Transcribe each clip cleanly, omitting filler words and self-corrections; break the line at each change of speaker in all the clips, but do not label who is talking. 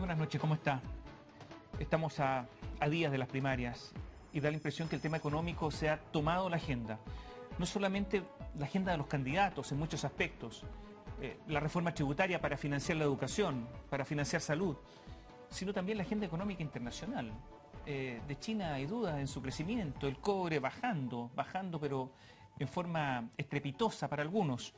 buenas noches, ¿cómo está? Estamos a días de las primarias y da la impresión que el tema económico se ha tomado la agenda. No solamente la agenda de los candidatos en muchos aspectos, la reforma tributaria para financiar la educación, para financiar salud, sino también la agenda económica internacional. De China hay dudas en su crecimiento, el cobre bajando pero en forma estrepitosa para algunos.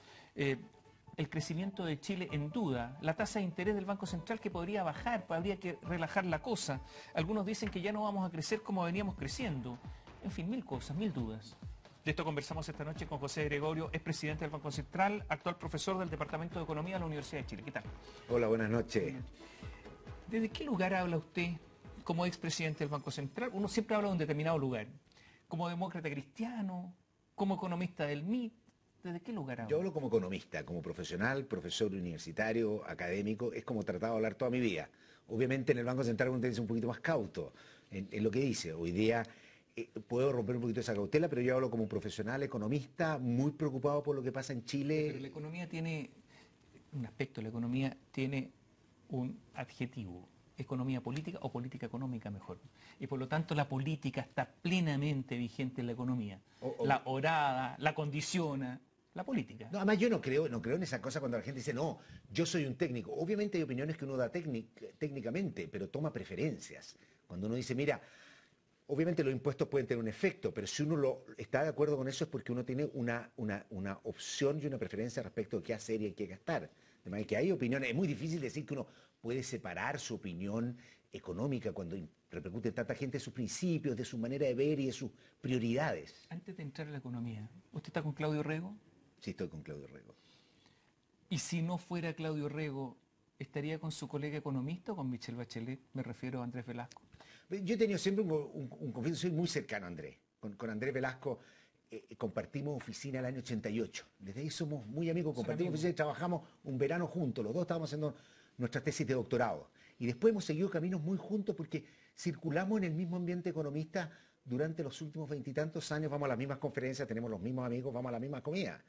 El crecimiento de Chile en duda, la tasa de interés del Banco Central que podría bajar, habría que relajar la cosa. Algunos dicen que ya no vamos a crecer como veníamos creciendo. En fin, mil cosas, mil dudas. De esto conversamos esta noche con José Gregorio, es presidente del Banco Central, actual profesor del Departamento de Economía de la Universidad de Chile. ¿Qué tal?
Hola, buenas noches.
¿Desde qué lugar habla usted como expresidente del Banco Central? Uno siempre habla de un determinado lugar. ¿Como demócrata cristiano? ¿Como economista del MIT? ¿Desde qué lugar habla?
Yo hablo como economista, como profesional, profesor universitario, académico, es como he tratado de hablar toda mi vida. Obviamente en el Banco Central uno tiene que ser un poquito más cauto en lo que dice. Hoy día puedo romper un poquito esa cautela, pero yo hablo como profesional, economista, muy preocupado por lo que pasa en Chile.
Pero la economía tiene un aspecto, la economía tiene un adjetivo. Economía política o política económica mejor. Y por lo tanto la política está plenamente vigente en la economía. La orada, la condiciona, la política.
No, además yo no creo en esa cosa cuando la gente dice, no, yo soy un técnico. Obviamente hay opiniones que uno da técnicamente, pero toma preferencias. Cuando uno dice, mira, obviamente los impuestos pueden tener un efecto, pero si uno está de acuerdo con eso es porque uno tiene una opción y una preferencia respecto de qué hacer y en qué gastar. De manera que hay opiniones, es muy difícil decir que uno puede separar su opinión económica cuando repercute en tanta gente de sus principios, de su manera de ver y de sus prioridades.
Antes de entrar a la economía, ¿usted está con Claudio Rego?
Sí, estoy con Claudio Rego.
Y si no fuera Claudio Rego, ¿estaría con su colega economista o con Michelle Bachelet? Me refiero a Andrés Velasco.
Yo he tenido siempre un conflicto, soy muy cercano a Andrés. Con Andrés Velasco compartimos oficina el año 88. Desde ahí somos muy amigos, compartimos oficina y trabajamos un verano juntos. Los dos estábamos haciendo nuestras tesis de doctorado. Y después hemos seguido caminos muy juntos porque circulamos en el mismo ambiente economista durante los últimos veintitantos años. Vamos a las mismas conferencias, tenemos los mismos amigos, vamos a la misma comida.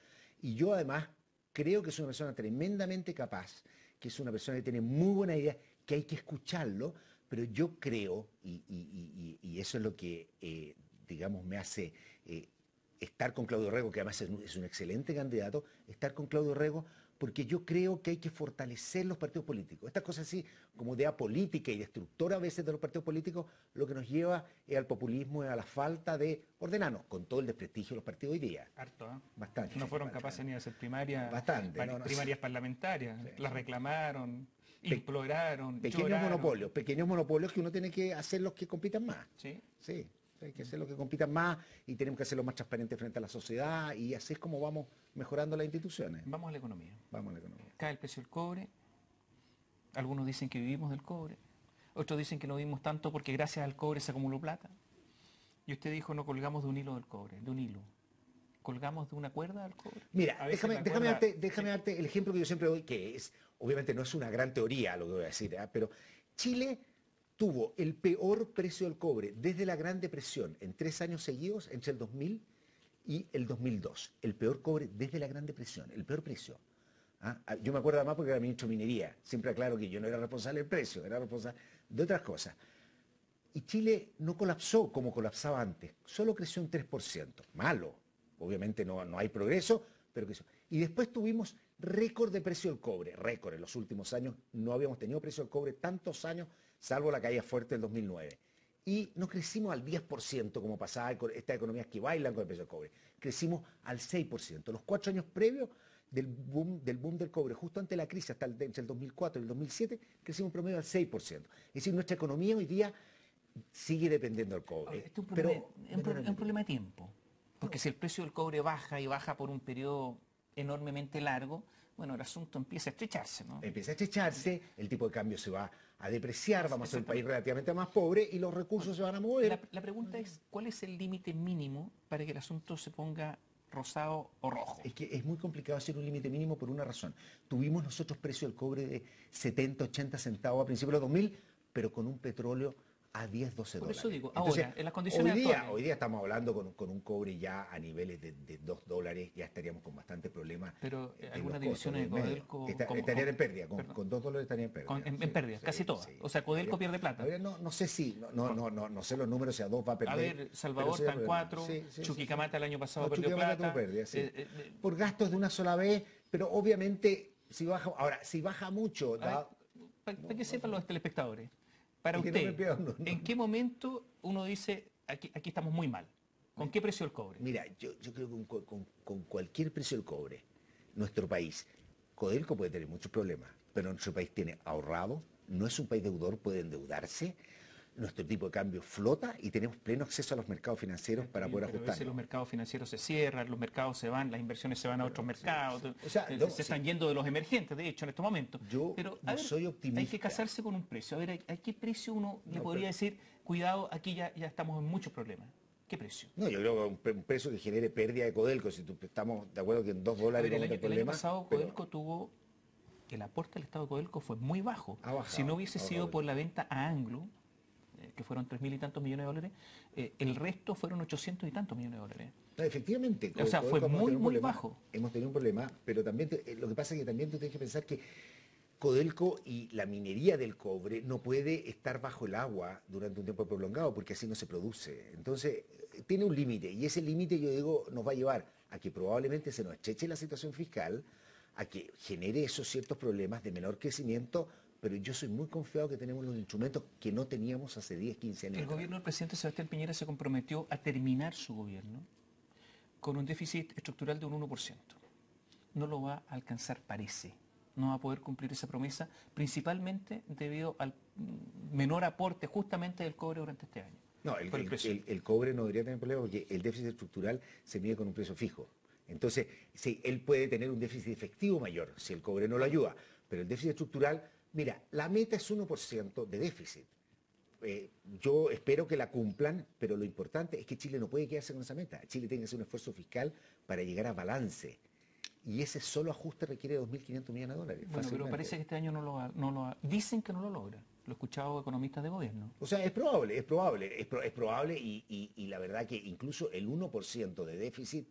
Y yo además creo que es una persona tremendamente capaz, que es una persona que tiene muy buena idea, que hay que escucharlo, pero yo creo, y eso es lo que, digamos, me hace estar con Claudio Rego, que además es un excelente candidato, estar con Claudio Rego, porque yo creo que hay que fortalecer los partidos políticos. Estas cosas así, como idea política y destructora a veces de los partidos políticos, lo que nos lleva es al populismo, es a la falta de ordenarnos, con todo el desprestigio de los partidos hoy día.
Harto, ¿eh?
Bastante.
No fueron capaces ni de hacer primarias, primarias parlamentarias. Sí. Las reclamaron, imploraron,
pequeños monopolios que uno tiene que hacer los que compitan más.
Sí.
Sí. Hay que hacer lo que compitan más y tenemos que hacerlo más transparente frente a la sociedad y así es como vamos mejorando las instituciones.
Vamos a la economía.
Vamos a la economía.
Cae el precio del cobre. Algunos dicen que vivimos del cobre. Otros dicen que no vivimos tanto porque gracias al cobre se acumuló plata. Y usted dijo no colgamos de un hilo del cobre, de un hilo. ¿Colgamos de una cuerda del cobre?
Mira, déjame darte el ejemplo que yo siempre doy, que es, obviamente no es una gran teoría lo que voy a decir, pero Chile tuvo el peor precio del cobre desde la Gran Depresión en 3 años seguidos, entre el 2000 y el 2002. El peor cobre desde la Gran Depresión, el peor precio. Yo me acuerdo además porque era ministro de Minería. Siempre aclaro que yo no era responsable del precio, era responsable de otras cosas. Y Chile no colapsó como colapsaba antes, solo creció un 3%. Malo, obviamente no hay progreso, pero creció. Y después tuvimos récord de precio del cobre, récord en los últimos años. No habíamos tenido precio del cobre tantos años, salvo la caída fuerte del 2009. Y no crecimos al 10% como pasaba con estas economías que bailan con el precio del cobre. Crecimos al 6%. Los 4 años previos del boom del cobre, justo antes de la crisis, hasta entre el 2004 y el 2007, crecimos un promedio al 6%. Es decir, nuestra economía hoy día sigue dependiendo del cobre.
Este es un problema de tiempo. Porque si el precio del cobre baja y baja por un periodo enormemente largo, bueno, el asunto empieza a estrecharse, ¿no?
Empieza a estrecharse, el tipo de cambio se va a depreciar, vamos a ser un país relativamente más pobre y los recursos se van a mover.
La pregunta es, ¿cuál es el límite mínimo para que el asunto se ponga rosado o rojo?
Es que es muy complicado hacer un límite mínimo por una razón. Tuvimos nosotros precio del cobre de 70, 80 centavos a principios de los 2000, pero con un petróleo a 10, 12
Por
dólares.
eso digo,
Entonces,
ahora, en las condiciones actuales.
hoy día estamos hablando con un cobre ya a niveles de 2 dólares, ya estaríamos con bastante problemas
Pero
de los
algunas
costos
divisiones de
medio.
Codelco...
Estarían en pérdida,
perdón,
con 2 dólares estarían en pérdida.
en pérdida, casi todas.
Sí.
O sea, Codelco pierde plata.
No sé si, no sé los números, si a 2 va a perder.
A ver, Salvador está en 4, Chuquicamata el año pasado perdió plata.
Pérdida, sí. Por gastos de una sola vez, pero obviamente si baja, ahora, si baja mucho,
para que sepan los telespectadores, para
es que
usted,
no.
¿en qué momento uno dice, aquí estamos muy mal? ¿Con qué precio el cobre?
Mira, yo creo que con cualquier precio del cobre, nuestro país, Codelco puede tener muchos problemas, pero nuestro país tiene ahorrado, no es un país deudor, puede endeudarse, nuestro tipo de cambio flota y tenemos pleno acceso a los mercados financieros para poder ajustar.
A veces los mercados financieros se cierran, los mercados se van, las inversiones se van a otros mercados,
O sea,
se están yendo de los emergentes, de hecho, en estos momentos.
Pero no soy optimista.
Hay que casarse con un precio. A ver, ¿a qué precio uno le podría decir, cuidado, aquí ya estamos en muchos problemas? ¿Qué precio?
No, yo creo que un precio que genere pérdida de Codelco, si estamos de acuerdo que en 2 dólares
el año pasado Codelco tuvo, el aporte del Estado de Codelco fue muy bajo. Si no hubiese sido por la venta a Anglo, que fueron 3.000 y tantos millones de dólares, el resto fueron 800 y tantos millones de dólares.
No, efectivamente.
O sea, fue muy bajo.
Hemos tenido un problema, pero también lo que pasa es que también tú tienes que pensar que Codelco y la minería del cobre no puede estar bajo el agua durante un tiempo prolongado porque así no se produce. Entonces, tiene un límite y ese límite, yo digo, nos va a llevar a que probablemente se nos estreche la situación fiscal, a que genere esos ciertos problemas de menor crecimiento, pero yo soy muy confiado que tenemos los instrumentos que no teníamos hace 10, 15 años.
El gobierno del presidente Sebastián Piñera se comprometió a terminar su gobierno con un déficit estructural de un 1%. No lo va a alcanzar, parece. No va a poder cumplir esa promesa, principalmente debido al menor aporte justamente del cobre durante este año.
No, el cobre no debería tener problema porque el déficit estructural se mide con un precio fijo. Entonces, sí, él puede tener un déficit efectivo mayor si el cobre no lo ayuda, pero el déficit estructural, mira, la meta es 1% de déficit. Yo espero que la cumplan, pero lo importante es que Chile no puede quedarse con esa meta. Chile tiene que hacer un esfuerzo fiscal para llegar a balance. Y ese solo ajuste requiere 2.500 millones de dólares.
Bueno, pero parece que este año no lo dicen que no lo logra. Lo he escuchado economistas de gobierno.
O sea, es probable y la verdad que incluso el 1% de déficit,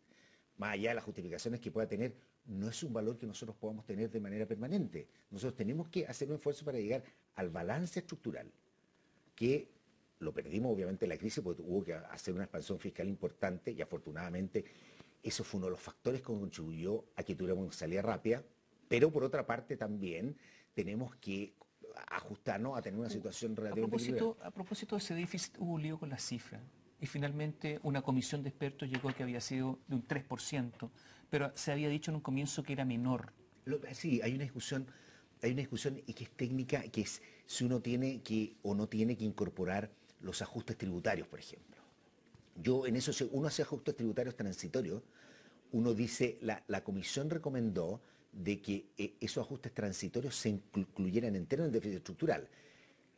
más allá de las justificaciones que pueda tener, no es un valor que nosotros podamos tener de manera permanente. Nosotros tenemos que hacer un esfuerzo para llegar al balance estructural, que lo perdimos obviamente en la crisis porque hubo que hacer una expansión fiscal importante y afortunadamente eso fue uno de los factores que contribuyó a que tuviéramos una salida rápida, pero por otra parte también tenemos que ajustarnos a tener una situación relativamente equilibrada.
A propósito de ese déficit, hubo un lío con las cifras y finalmente una comisión de expertos llegó a que había sido de un 3%, pero se había dicho en un comienzo que era menor.
Sí, hay una discusión y que es técnica, que es si uno tiene que o no tiene que incorporar los ajustes tributarios, por ejemplo. Yo en eso, uno hace ajustes tributarios transitorios, uno dice, la comisión recomendó de que esos ajustes transitorios se incluyeran enteros en el déficit estructural.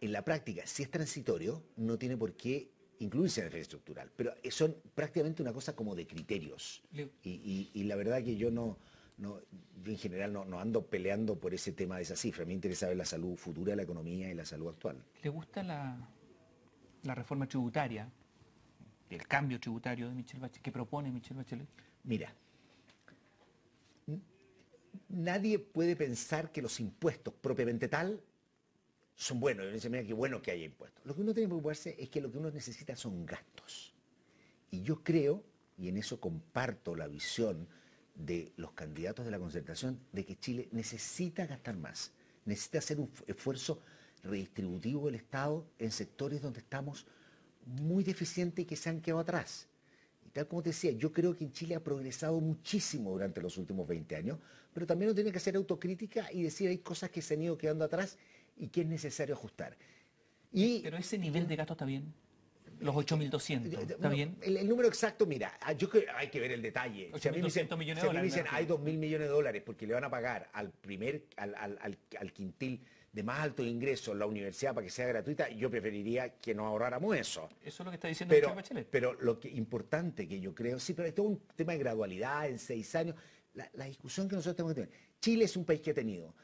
En la práctica, si es transitorio, no tiene por qué incluirse en el déficit estructural, pero son prácticamente una cosa como de criterios. Y la verdad que yo yo en general no ando peleando por ese tema de esa cifra. Me interesa ver la salud futura de la economía y la salud actual.
¿Le gusta la reforma tributaria, el cambio tributario de Michelle Bachelet, que propone Michelle Bachelet?
Mira, nadie puede pensar que los impuestos propiamente tal son buenos. Y uno dice, mira, qué bueno que haya impuestos. Lo que uno tiene que preocuparse es que lo que uno necesita son gastos. Y yo creo, y en eso comparto la visión de los candidatos de la concertación, de que Chile necesita gastar más. Necesita hacer un esfuerzo redistributivo del Estado en sectores donde estamos muy deficientes y que se han quedado atrás. Y tal como te decía, yo creo que en Chile ha progresado muchísimo durante los últimos 20 años, pero también uno tiene que hacer autocrítica y decir hay cosas que se han ido quedando atrás y que es necesario ajustar.
Pero ese nivel de gasto está bien. Los 8.200, ¿está bien?
El número exacto, mira, yo creo hay que ver el detalle. Si a mí me dicen, hay 2.000 millones de dólares porque le van a pagar al quintil de más alto ingreso la universidad para que sea gratuita, yo preferiría que nos ahorráramos eso.
Eso es lo que está diciendo Michelle Bachelet.
Pero lo que importante que yo creo, sí, pero es todo un tema de gradualidad en 6 años. La discusión que nosotros tenemos que tener. Chile es un país que ha tenido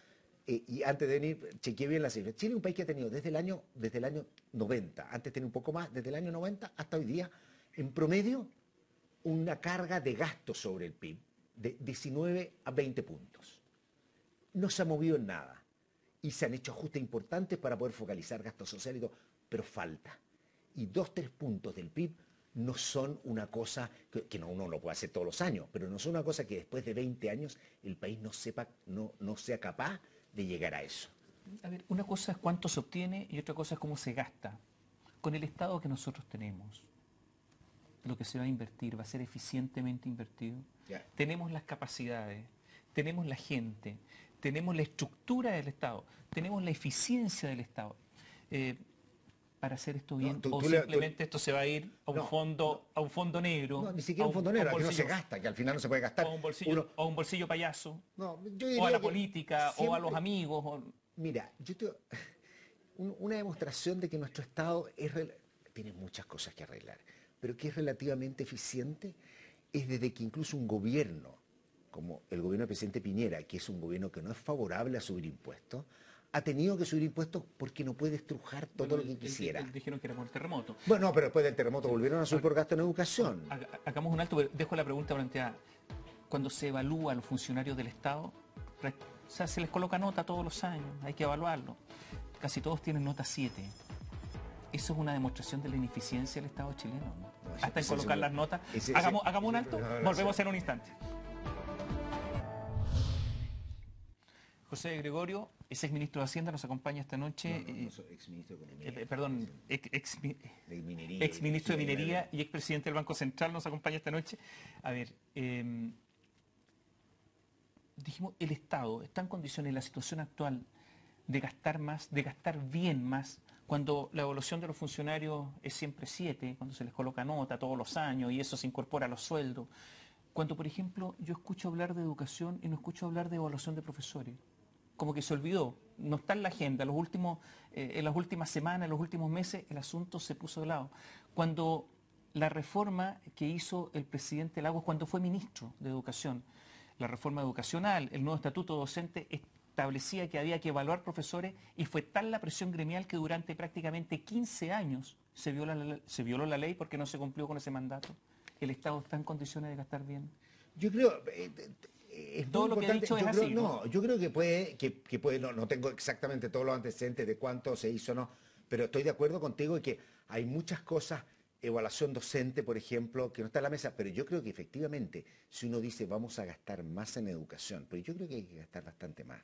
y antes de venir, chequeé bien las cifras. Chile es un país que ha tenido desde el año 90, antes tenía un poco más, desde el año 90 hasta hoy día, en promedio, una carga de gasto sobre el PIB de 19 a 20 puntos. No se ha movido en nada. Y se han hecho ajustes importantes para poder focalizar gastos sociales y todo, pero falta. Y 2-3 puntos del PIB no son una cosa que uno lo puede hacer todos los años, pero no son una cosa que después de 20 años el país no sea capaz de llegar a eso.
A ver, una cosa es cuánto se obtiene y otra cosa es cómo se gasta. Con el Estado que nosotros tenemos, lo que se va a invertir va a ser eficientemente invertido.
Ya.
Tenemos las capacidades, tenemos la gente, tenemos la estructura del Estado, tenemos la eficiencia del Estado. Para hacer esto bien,
No,
o simplemente esto se va a ir a un fondo negro.
No, ni siquiera un fondo negro, aquí no se gasta, que al final no se puede gastar.
O un bolsillo payaso,
no,
o a la política, siempre, o a los amigos.
Mira, una demostración de que nuestro Estado tiene muchas cosas que arreglar, pero que es relativamente eficiente, es desde que incluso un gobierno, como el gobierno del presidente Piñera, que es un gobierno que no es favorable a subir impuestos, ha tenido que subir impuestos porque no puede estrujar todo lo que quisiera.
Dijeron que era por el terremoto.
Bueno, no, pero después del terremoto volvieron a subir por gasto en educación.
Hagamos un alto, pero dejo la pregunta planteada. Cuando se evalúa a los funcionarios del Estado, o sea, se les coloca nota todos los años, hay que evaluarlo. Casi todos tienen nota 7. ¿Eso es una demostración de la ineficiencia del Estado chileno? ¿No? Hasta en colocar las notas. Hagamos un alto, volvemos en un instante. José Gregorio, es exministro de Hacienda, nos acompaña esta noche.
Exministro de Economía.
Perdón, exministro de Minería y expresidente del Banco Central nos acompaña esta noche. A ver, dijimos, el Estado está en condiciones, en la situación actual, de gastar más, de gastar bien más, cuando la evaluación de los funcionarios es siempre 7, cuando se les coloca nota todos los años y eso se incorpora a los sueldos. Cuando, por ejemplo, yo escucho hablar de educación y no escucho hablar de evaluación de profesores. Como que se olvidó, no está en la agenda. En las últimas semanas, en los últimos meses, el asunto se puso de lado. Cuando la reforma que hizo el presidente Lagos cuando fue ministro de Educación, la reforma educacional, el nuevo estatuto docente, establecía que había que evaluar profesores y fue tal la presión gremial que durante prácticamente 15 años se violó la ley porque no se cumplió con ese mandato. ¿El Estado está en condiciones de gastar bien?
Yo creo...
todo lo que ha dicho es así, ¿no?
Yo creo que puede, no tengo exactamente todos los antecedentes de cuánto se hizo o no, pero estoy de acuerdo contigo en que hay muchas cosas, evaluación docente, por ejemplo, que no está en la mesa, pero yo creo que efectivamente, si uno dice vamos a gastar más en educación, pero yo creo que hay que gastar bastante más.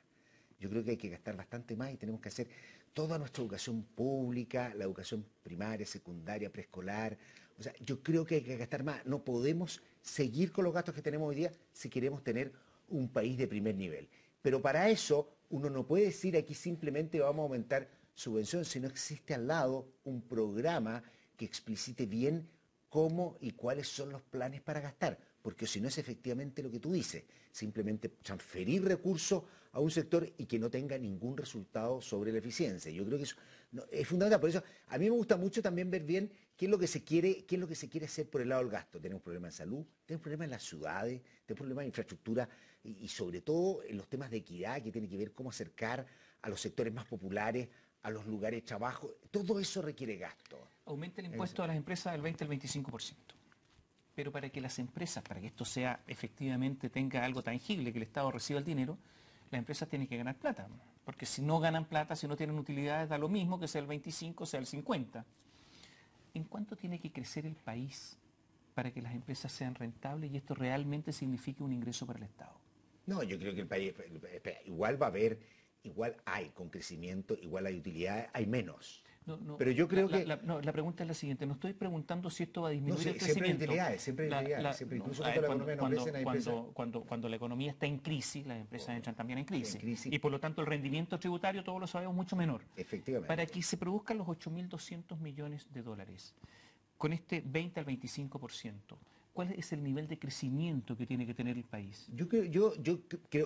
Yo creo que hay que gastar bastante más y tenemos que hacer toda nuestra educación pública, la educación primaria, secundaria, preescolar. O sea, yo creo que hay que gastar más. No podemos seguir con los gastos que tenemos hoy día si queremos tener un país de primer nivel. Pero para eso uno no puede decir aquí simplemente vamos a aumentar subvenciones, si no existe al lado un programa que explicite bien cómo y cuáles son los planes para gastar. Porque si no es efectivamente lo que tú dices, simplemente transferir recursos a un sector y que no tenga ningún resultado sobre la eficiencia. Yo creo que eso es fundamental. Por eso a mí me gusta mucho también ver bien qué es lo que se quiere hacer por el lado del gasto. Tenemos problemas de salud, tenemos problemas en las ciudades, tenemos problemas de infraestructura y sobre todo en los temas de equidad que tiene que ver cómo acercar a los sectores más populares, a los lugares de trabajo. Todo eso requiere gasto.
Aumenta el impuesto a las empresas del 20 al 25%. Pero para que las empresas, para que esto sea efectivamente tenga algo tangible, que el Estado reciba el dinero, las empresas tienen que ganar plata. Porque si no ganan plata, si no tienen utilidades, da lo mismo que sea el 25, sea el 50. ¿En cuánto tiene que crecer el país para que las empresas sean rentables y esto realmente signifique un ingreso para el Estado?
No, yo creo que el país igual va a haber, igual hay con crecimiento, igual hay utilidades, hay menos.
No,
pero yo creo que...
La pregunta es la siguiente, no estoy preguntando si esto va a disminuir el crecimiento.
Siempre hay utilidades, incluso cuando la economía no crece, hay empresas...
Cuando la economía está en crisis, las empresas entran también en crisis. Y por lo tanto el rendimiento tributario, todos lo sabemos, mucho menor.
Efectivamente.
Para que se produzcan los 8.200 millones de dólares, con este 20 al 25%, ¿cuál es el nivel de crecimiento que tiene que tener el país?
Yo creo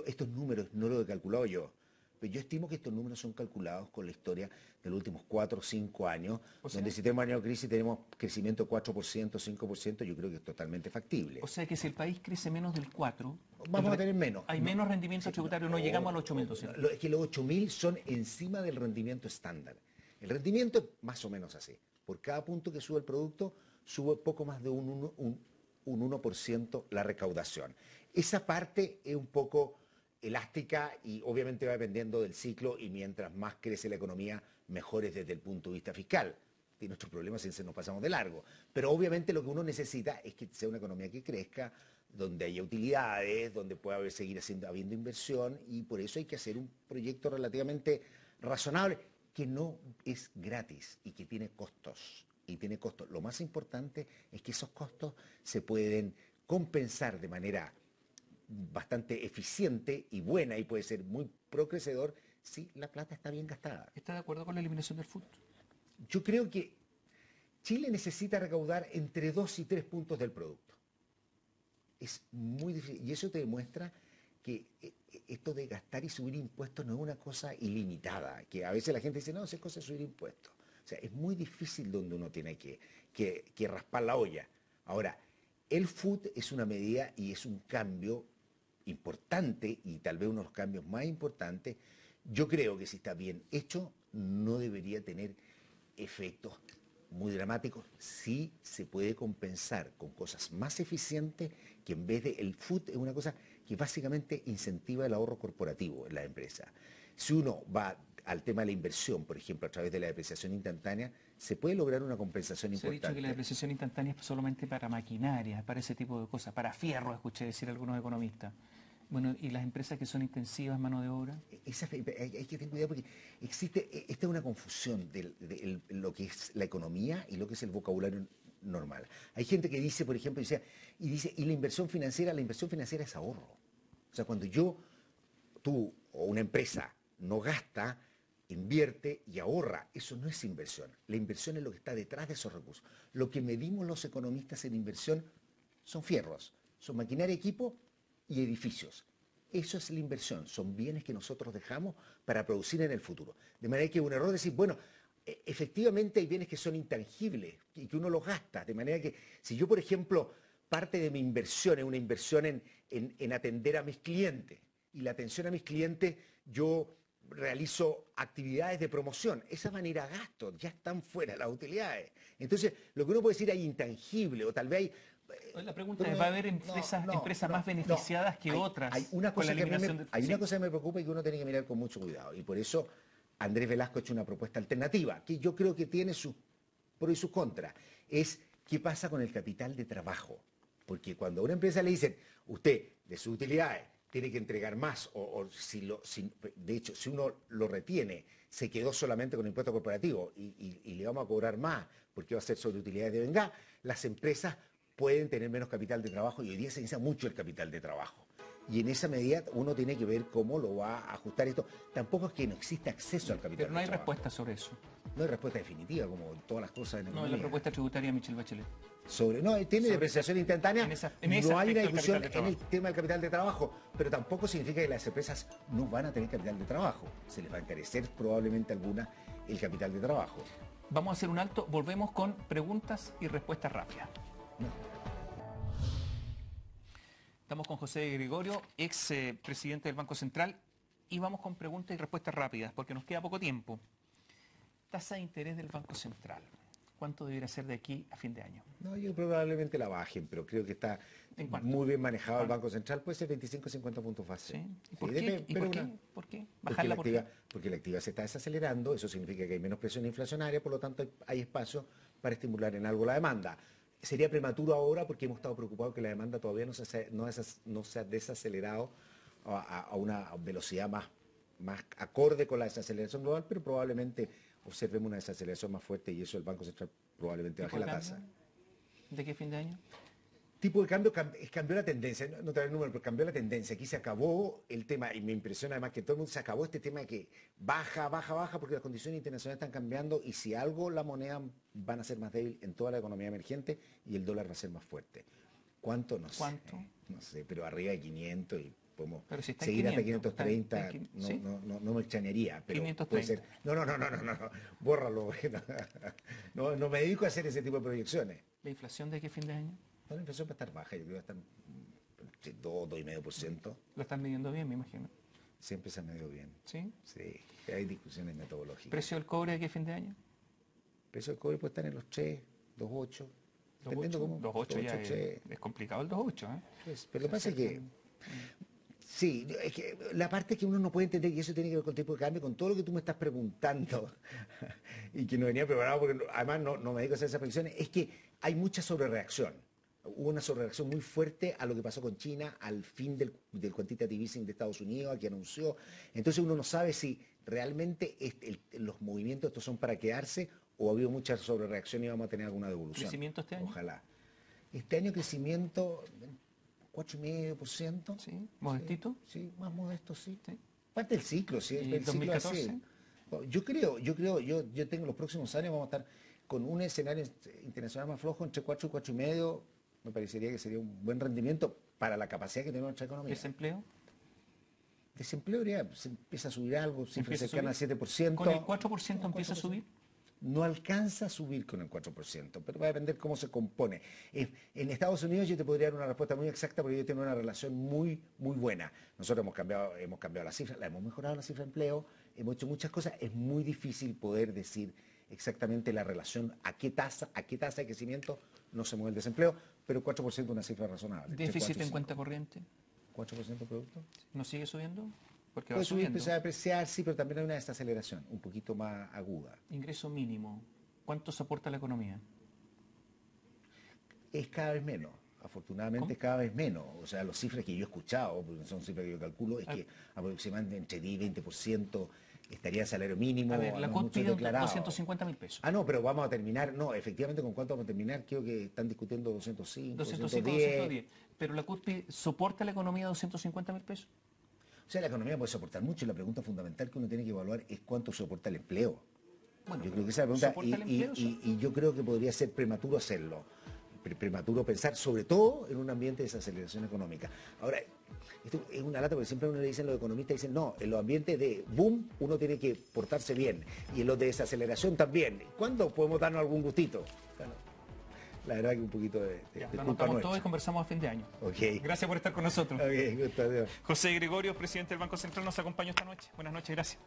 estos números no los he calculado yo. Pero yo estimo que estos números son calculados con la historia de los últimos 4 o 5 años, donde si tenemos año de crisis tenemos crecimiento de 4%, 5%, yo creo que es totalmente factible.
O sea que si el país crece menos del 4,
vamos a tener menos.
Hay menos rendimiento tributario, no llegamos a los 8.200.
Es que los 8.000 son encima del rendimiento estándar. El rendimiento es más o menos así. Por cada punto que sube el producto, sube poco más de un 1% la recaudación. Esa parte es un poco elástica y obviamente va dependiendo del ciclo, y mientras más crece la economía, mejor es desde el punto de vista fiscal. Tiene otros problemas si nos pasamos de largo. Pero obviamente lo que uno necesita es que sea una economía que crezca, donde haya utilidades, donde pueda seguir habiendo inversión, y por eso hay que hacer un proyecto relativamente razonable, que no es gratis y que tiene costos. Lo más importante es que esos costos se pueden compensar de manera bastante eficiente y buena, y puede ser muy procrecedor si la plata está bien gastada.
¿Está de acuerdo con la eliminación del FUT?
Yo creo que Chile necesita recaudar entre 2 y 3 puntos del producto. Es muy difícil, y eso te demuestra que esto de gastar y subir impuestos no es una cosa ilimitada, que a veces la gente dice, no, esa cosa es subir impuestos. O sea, es muy difícil donde uno tiene que raspar la olla. Ahora, el FUT es una medida y es un cambio importante, y tal vez uno de los cambios más importantes. Yo creo que si está bien hecho, no debería tener efectos muy dramáticos. Sí se puede compensar con cosas más eficientes, que en vez de el FUT es una cosa que básicamente incentiva el ahorro corporativo en la empresa. Si uno va al tema de la inversión, por ejemplo, a través de la depreciación instantánea, se puede lograr una compensación importante.
Se ha dicho que la depreciación instantánea es solamente para maquinaria, para ese tipo de cosas, para fierro, escuché decir algunos economistas. Bueno, ¿y las empresas que son intensivas en mano de obra?
Hay que tener cuidado porque esta es una confusión de lo que es la economía y lo que es el vocabulario normal. Hay gente que dice, por ejemplo, y la inversión financiera es ahorro. O sea, cuando tú o una empresa no gasta, invierte y ahorra, eso no es inversión. La inversión es lo que está detrás de esos recursos. Lo que medimos los economistas en inversión son fierros, son maquinaria, equipo y edificios. Eso es la inversión, son bienes que nosotros dejamos para producir en el futuro. De manera que es un error decir, bueno, efectivamente hay bienes que son intangibles y que uno los gasta. De manera que si yo, por ejemplo, parte de mi inversión es una inversión en atender a mis clientes, y la atención a mis clientes, yo realizo actividades de promoción, esas van a ir a gastos, ya están fuera las utilidades. Entonces, lo que uno puede decir hay intangible, o tal vez hay...
La pregunta es, ¿va a haber empresas más beneficiadas que otras?
Hay una cosa que me preocupa y que uno tiene que mirar con mucho cuidado, y por eso Andrés Velasco ha hecho una propuesta alternativa, que yo creo que tiene sus pros y sus contras. Es, ¿qué pasa con el capital de trabajo? Porque cuando a una empresa le dicen, usted, de sus utilidades, tiene que entregar más, de hecho, si uno lo retiene, se quedó solamente con el impuesto corporativo y le vamos a cobrar más porque va a ser sobre utilidades de venga, las empresas pueden tener menos capital de trabajo, y hoy día se necesita mucho el capital de trabajo. Y en esa medida uno tiene que ver cómo lo va a ajustar esto. Tampoco es que no exista acceso al capital de trabajo.
Pero no hay respuesta sobre eso.
No hay respuesta definitiva, como todas las cosas en economía.
No, la propuesta tributaria de Michelle Bachelet.
Tiene depreciación instantánea. No hay una discusión
en
el tema del capital de trabajo, pero tampoco significa que las empresas no van a tener capital de trabajo. Se les va a encarecer probablemente alguna el capital de trabajo.
Vamos a hacer un alto, volvemos con preguntas y respuestas rápidas. Estamos con José Gregorio, ex presidente del Banco Central, y vamos con preguntas y respuestas rápidas, porque nos queda poco tiempo. Tasa de interés del Banco Central, ¿cuánto debería ser de aquí a fin de año?
No, yo probablemente la bajen, pero creo que está muy bien manejado el Banco Central. Puede ser 25 o 50 puntos base.
¿Sí? ¿Y por qué? ¿Por qué? ¿Bajarla
porque la actividad se está desacelerando, eso significa que hay menos presión inflacionaria, por lo tanto hay espacio para estimular en algo la demanda. Sería prematuro ahora porque hemos estado preocupados que la demanda todavía no se ha desacelerado a una velocidad más acorde con la desaceleración global, pero probablemente observemos una desaceleración más fuerte, y eso el Banco Central probablemente baje la tasa.
¿De qué fin de año?
Tipo de cambio, cambió la tendencia, no te doy el número, pero cambió la tendencia. Aquí se acabó el tema, y me impresiona además que todo el mundo se acabó este tema de que baja, porque las condiciones internacionales están cambiando, y si algo la moneda van a ser más débil en toda la economía emergente, y el dólar va a ser más fuerte. ¿Cuánto? No sé.
¿Cuánto?
No sé, pero arriba de 500 y podemos
si
seguir 500, hasta 530, ¿sí? No me extrañaría, pero
530.
Puede ser. No, bórralo. No me dedico a hacer ese tipo de proyecciones.
¿La inflación de qué fin de año?
La inflación va a estar baja, yo creo que va a estar 2, 2,5%.
Lo están midiendo bien, me imagino.
Siempre se ha medido bien.
¿Sí?
Sí, hay discusiones metodológicas.
¿Precio del cobre de qué fin de año?
El precio del cobre puede estar en los 3, 2,8. Dependiendo cómo.
2,8 ya es complicado el 2,8, ¿eh?
Pues, pero lo que pasa es que... Sí, es que la parte que uno no puede entender, y eso tiene que ver con el tipo de cambio, con todo lo que tú me estás preguntando, y que no venía preparado, porque además no me dedico a hacer esas predicciones, es que hay mucha sobrereacción. Hubo una sobrereacción muy fuerte a lo que pasó con China, al fin del quantitative easing de Estados Unidos, a que anunció. Entonces uno no sabe si realmente los movimientos estos son para quedarse o ha habido mucha sobrereacción y vamos a tener alguna devolución.
¿Crecimiento este año?
Ojalá. Este año crecimiento 4,5%.
Sí, modestito.
Sí, más modesto, sí.
Sí.
Parte del ciclo, sí.
¿Y
El
2014?
Ciclo así. Yo tengo los próximos años, vamos a estar con un escenario internacional más flojo entre 4 y 4,5. Me parecería que sería un buen rendimiento para la capacidad que tiene nuestra economía.
¿Desempleo?
Desempleo ya se empieza a subir algo, cifras cercanas al 7%.
¿Con el 4% empieza a subir?
No alcanza a subir con el 4%, pero va a depender cómo se compone. En Estados Unidos yo te podría dar una respuesta muy exacta porque yo tengo una relación muy buena. Nosotros hemos cambiado la cifra, hemos mejorado la cifra de empleo, hemos hecho muchas cosas. Es muy difícil poder decir exactamente la relación, a qué tasa de crecimiento no se mueve el desempleo, pero 4% es una cifra razonable.
¿Déficit en cuenta corriente?
4% de producto.
¿No sigue subiendo? Porque
Puede
va
subir,
subiendo.
empezar a apreciar, sí, pero también hay una desaceleración, un poquito más aguda.
Ingreso mínimo. ¿Cuánto soporta la economía?
Es cada vez menos. Afortunadamente
¿Cómo?
es cada vez menos. O sea, las cifras que yo he escuchado, porque son cifras que yo calculo, es que aproximadamente entre 10 y 20% estaría el salario mínimo.
A ver, la CUT pide 250.000 pesos.
Ah, no, pero vamos a terminar, no, efectivamente, ¿con cuánto vamos a terminar? Creo que están discutiendo 205,
210. Pero la CUT soporta la economía 250.000 pesos.
O sea, la economía puede soportar mucho y la pregunta fundamental que uno tiene que evaluar es cuánto soporta el empleo.
Bueno,
yo creo que esa es la pregunta
¿soporta el empleo?
y yo creo que podría ser prematuro hacerlo. Prematuro pensar, sobre todo en un ambiente de desaceleración económica. Ahora, esto es una lata porque siempre a uno le dicen los economistas, dicen no, en los ambientes de boom uno tiene que portarse bien y en los de desaceleración también. ¿Cuándo podemos darnos algún gustito? Bueno, la verdad que un poquito de
lo anotamos todo y conversamos a fin de año.
Okay.
Gracias por estar con nosotros.
Okay, gusto, adiós.
José Gregorio, presidente del Banco Central, nos acompañó esta noche. Buenas noches, gracias.